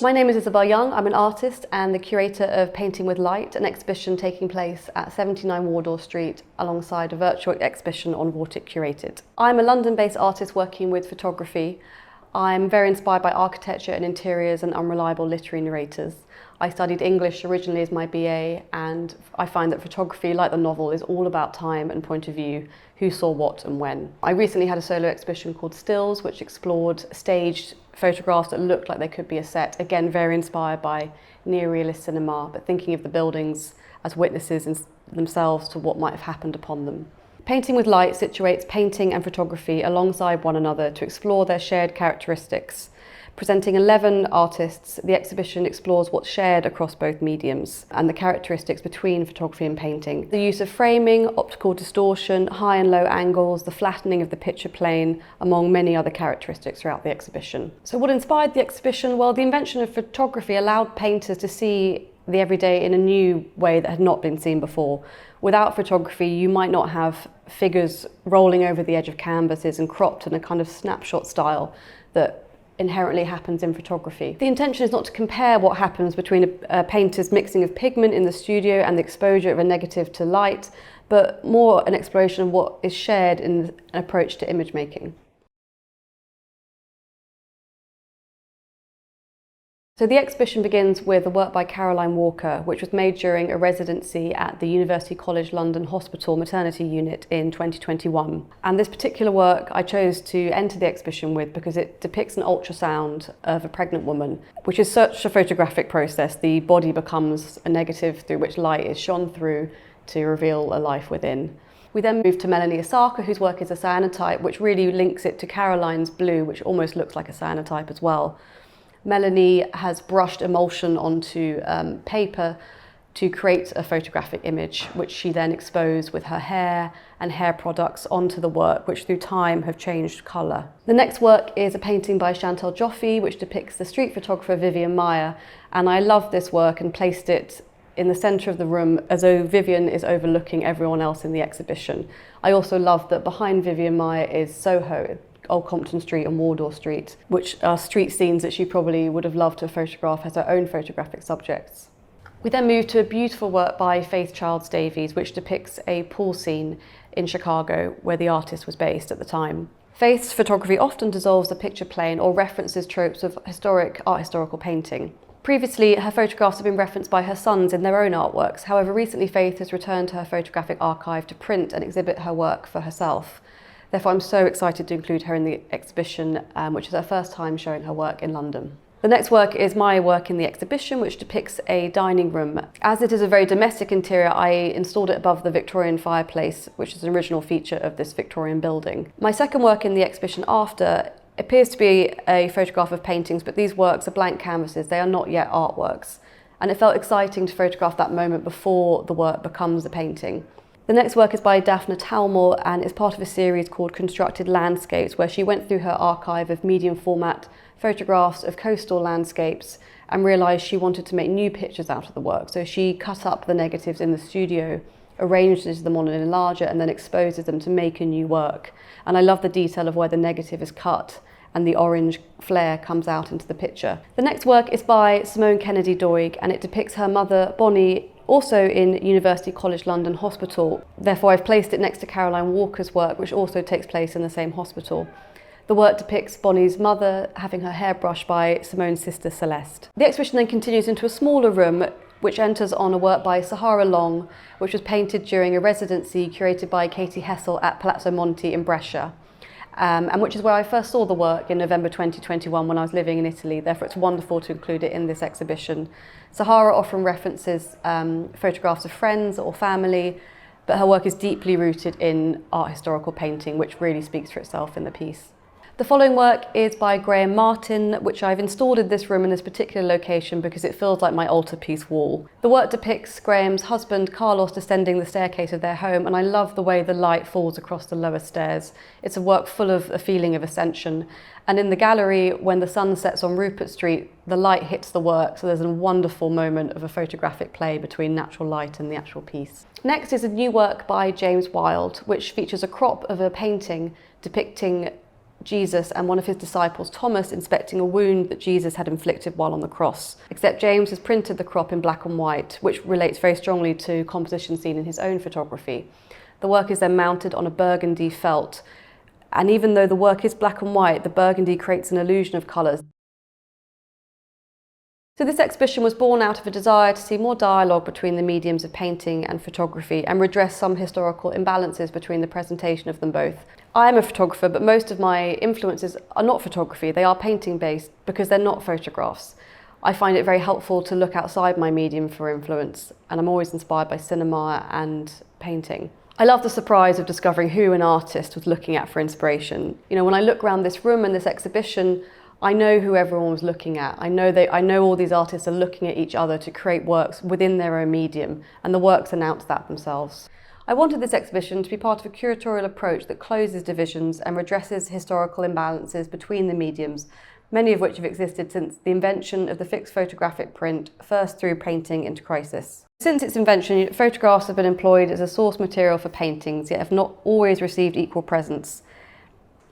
My name is Isabelle Young. I'm an artist and the curator of Painting with Light, an exhibition taking place at 79 Wardour Street alongside a virtual exhibition on Vortic Curated. I'm a London-based artist working with photography. I'm very inspired by architecture and interiors and unreliable literary narrators. I studied English originally as my BA, and I find that photography, like the novel, is all about time and point of view, who saw what and when. I recently had a solo exhibition called Stills, which explored staged photographs that looked like they could be a set, again very inspired by neorealist cinema, but thinking of the buildings as witnesses in themselves to what might have happened upon them. Painting with Light situates painting and photography alongside one another to explore their shared characteristics. Presenting 11 artists, the exhibition explores what's shared across both mediums and the characteristics between photography and painting. The use of framing, optical distortion, high and low angles, the flattening of the picture plane, among many other characteristics throughout the exhibition. So what inspired the exhibition? Well, the invention of photography allowed painters to see the everyday in a new way that had not been seen before. Without photography, you might not have figures rolling over the edge of canvases and cropped in a kind of snapshot style that inherently happens in photography. The intention is not to compare what happens between a painter's mixing of pigment in the studio and the exposure of a negative to light, but more an exploration of what is shared in an approach to image making. So the exhibition begins with a work by Caroline Walker, which was made during a residency at the University College London Hospital Maternity Unit in 2021. And this particular work I chose to enter the exhibition with because it depicts an ultrasound of a pregnant woman, which is such a photographic process. The body becomes a negative through which light is shone through to reveal a life within. We then move to Melanie Osaka, whose work is a cyanotype, which really links it to Caroline's blue, which almost looks like a cyanotype as well. Melanie has brushed emulsion onto paper to create a photographic image, which she then exposed with her hair and hair products onto the work, which through time have changed colour. The next work is a painting by Chantal Joffe, which depicts the street photographer Vivian Meyer, and I love this work and placed it in the centre of the room as though Vivian is overlooking everyone else in the exhibition. I also love that behind Vivian Meyer is Soho, Old Compton Street and Wardour Street, which are street scenes that she probably would have loved to photograph as her own photographic subjects. We then move to a beautiful work by Faith Childs Davies, which depicts a pool scene in Chicago where the artist was based at the time. Faith's photography often dissolves the picture plane or references tropes of art historical painting. Previously, her photographs have been referenced by her sons in their own artworks. However, recently Faith has returned to her photographic archive to print and exhibit her work for herself. Therefore, I'm so excited to include her in the exhibition, which is her first time showing her work in London. The next work is my work in the exhibition, which depicts a dining room. As it is a very domestic interior, I installed it above the Victorian fireplace, which is an original feature of this Victorian building. My second work in the exhibition after appears to be a photograph of paintings, but these works are blank canvases. They are not yet artworks. And it felt exciting to photograph that moment before the work becomes a painting. The next work is by Daphne Talmor and is part of a series called Constructed Landscapes, where she went through her archive of medium format photographs of coastal landscapes and realised she wanted to make new pictures out of the work. So she cut up the negatives in the studio, arranges them on an enlarger and then exposes them to make a new work. And I love the detail of where the negative is cut and the orange flare comes out into the picture. The next work is by Simone Kennedy Doig and it depicts her mother, Bonnie, also in University College London Hospital. Therefore, I've placed it next to Caroline Walker's work, which also takes place in the same hospital. The work depicts Bonnie's mother having her hair brushed by Simone's sister Celeste. The exhibition then continues into a smaller room, which enters on a work by Sahara Long, which was painted during a residency curated by Katie Hessel at Palazzo Monti in Brescia. And which is where I first saw the work in November 2021 when I was living in Italy. Therefore, it's wonderful to include it in this exhibition. Sahara often references photographs of friends or family, but her work is deeply rooted in art historical painting, which really speaks for itself in the piece. The following work is by Graham Martin, which I've installed in this room in this particular location because it feels like my altarpiece wall. The work depicts Graham's husband, Carlos, descending the staircase of their home, and I love the way the light falls across the lower stairs. It's a work full of a feeling of ascension. And in the gallery, when the sun sets on Rupert Street, the light hits the work, so there's a wonderful moment of a photographic play between natural light and the actual piece. Next is a new work by James Wilde, which features a crop of a painting depicting Jesus and one of his disciples, Thomas, inspecting a wound that Jesus had inflicted while on the cross. Except James has printed the crop in black and white, which relates very strongly to composition seen in his own photography. The work is then mounted on a burgundy felt, and even though the work is black and white, the burgundy creates an illusion of colours. So this exhibition was born out of a desire to see more dialogue between the mediums of painting and photography and redress some historical imbalances between the presentation of them both. I am a photographer, but most of my influences are not photography, they are painting based because they're not photographs. I find it very helpful to look outside my medium for influence, and I'm always inspired by cinema and painting. I love the surprise of discovering who an artist was looking at for inspiration. You know, when I look around this room and this exhibition, I know who everyone was looking at. I know all these artists are looking at each other to create works within their own medium, and the works announce that themselves. I wanted this exhibition to be part of a curatorial approach that closes divisions and redresses historical imbalances between the mediums, many of which have existed since the invention of the fixed photographic print, first through painting into crisis. Since its invention, photographs have been employed as a source material for paintings, yet have not always received equal presence.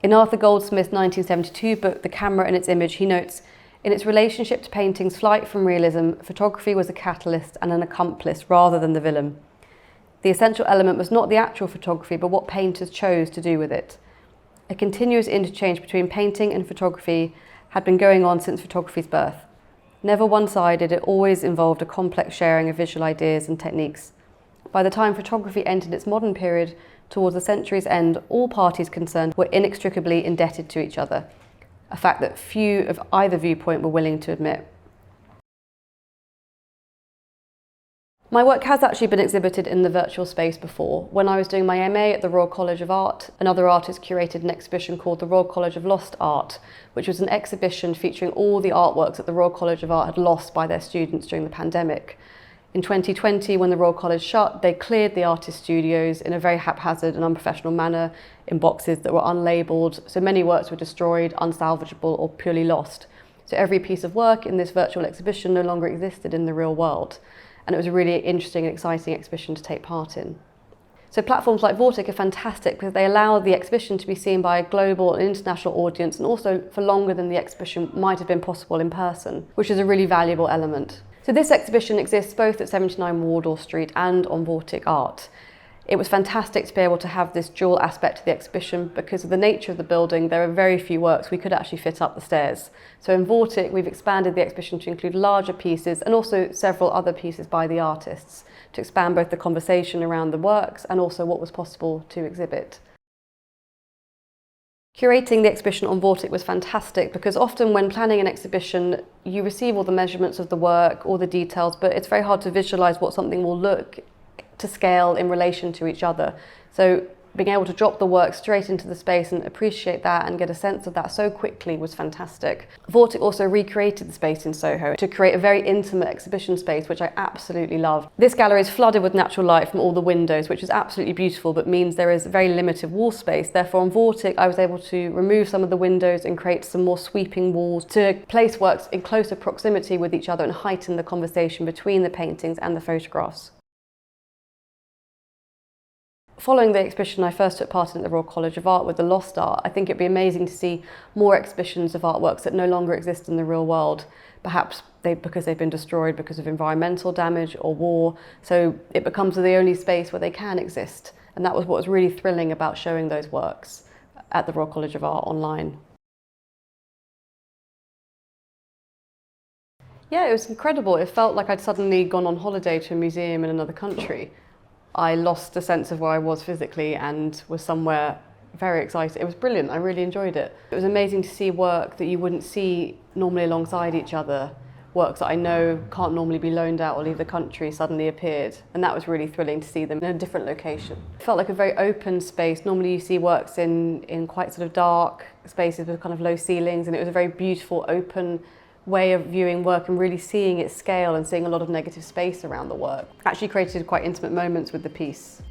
In Arthur Goldsmith's 1972 book, The Camera and Its Image, he notes, in its relationship to painting's flight from realism, photography was a catalyst and an accomplice rather than the villain. The essential element was not the actual photography, but what painters chose to do with it. A continuous interchange between painting and photography had been going on since photography's birth. Never one-sided, it always involved a complex sharing of visual ideas and techniques. By the time photography entered its modern period, towards the century's end, all parties concerned were inextricably indebted to each other, a fact that few of either viewpoint were willing to admit. My work has actually been exhibited in the virtual space before. When I was doing my MA at the Royal College of Art, another artist curated an exhibition called the Royal College of Lost Art, which was an exhibition featuring all the artworks that the Royal College of Art had lost by their students during the pandemic. In 2020, when the Royal College shut, they cleared the artist studios in a very haphazard and unprofessional manner in boxes that were unlabelled, so many works were destroyed, unsalvageable or purely lost. So every piece of work in this virtual exhibition no longer existed in the real world, and it was a really interesting and exciting exhibition to take part in. So platforms like Vortic are fantastic because they allow the exhibition to be seen by a global and international audience, and also for longer than the exhibition might have been possible in person, which is a really valuable element. So this exhibition exists both at 79 Wardour Street and on Vortic Art. It was fantastic to be able to have this dual aspect to the exhibition because of the nature of the building. There are very few works we could actually fit up the stairs. So in Vortic, we've expanded the exhibition to include larger pieces and also several other pieces by the artists to expand both the conversation around the works and also what was possible to exhibit. Curating the exhibition on Vortic was fantastic because often when planning an exhibition, you receive all the measurements of the work, all the details, but it's very hard to visualise what something will look to scale in relation to each other. So being able to drop the work straight into the space and appreciate that and get a sense of that so quickly was fantastic. Vortic also recreated the space in Soho to create a very intimate exhibition space, which I absolutely love. This gallery is flooded with natural light from all the windows, which is absolutely beautiful, but means there is very limited wall space. Therefore, on Vortic, I was able to remove some of the windows and create some more sweeping walls to place works in closer proximity with each other and heighten the conversation between the paintings and the photographs. Following the exhibition I first took part in at the Royal College of Art with the Lost Art, I think it'd be amazing to see more exhibitions of artworks that no longer exist in the real world, perhaps because they've been destroyed because of environmental damage or war, so it becomes the only space where they can exist. And that was what was really thrilling about showing those works at the Royal College of Art online. Yeah, it was incredible. It felt like I'd suddenly gone on holiday to a museum in another country. I lost a sense of where I was physically and was somewhere very excited. It was brilliant, I really enjoyed it. It was amazing to see work that you wouldn't see normally alongside each other. Works that I know can't normally be loaned out or leave the country suddenly appeared. And that was really thrilling to see them in a different location. It felt like a very open space. Normally you see works in quite sort of dark spaces with kind of low ceilings, and it was a very beautiful, open way of viewing work and really seeing its scale and seeing a lot of negative space around the work. Actually created quite intimate moments with the piece.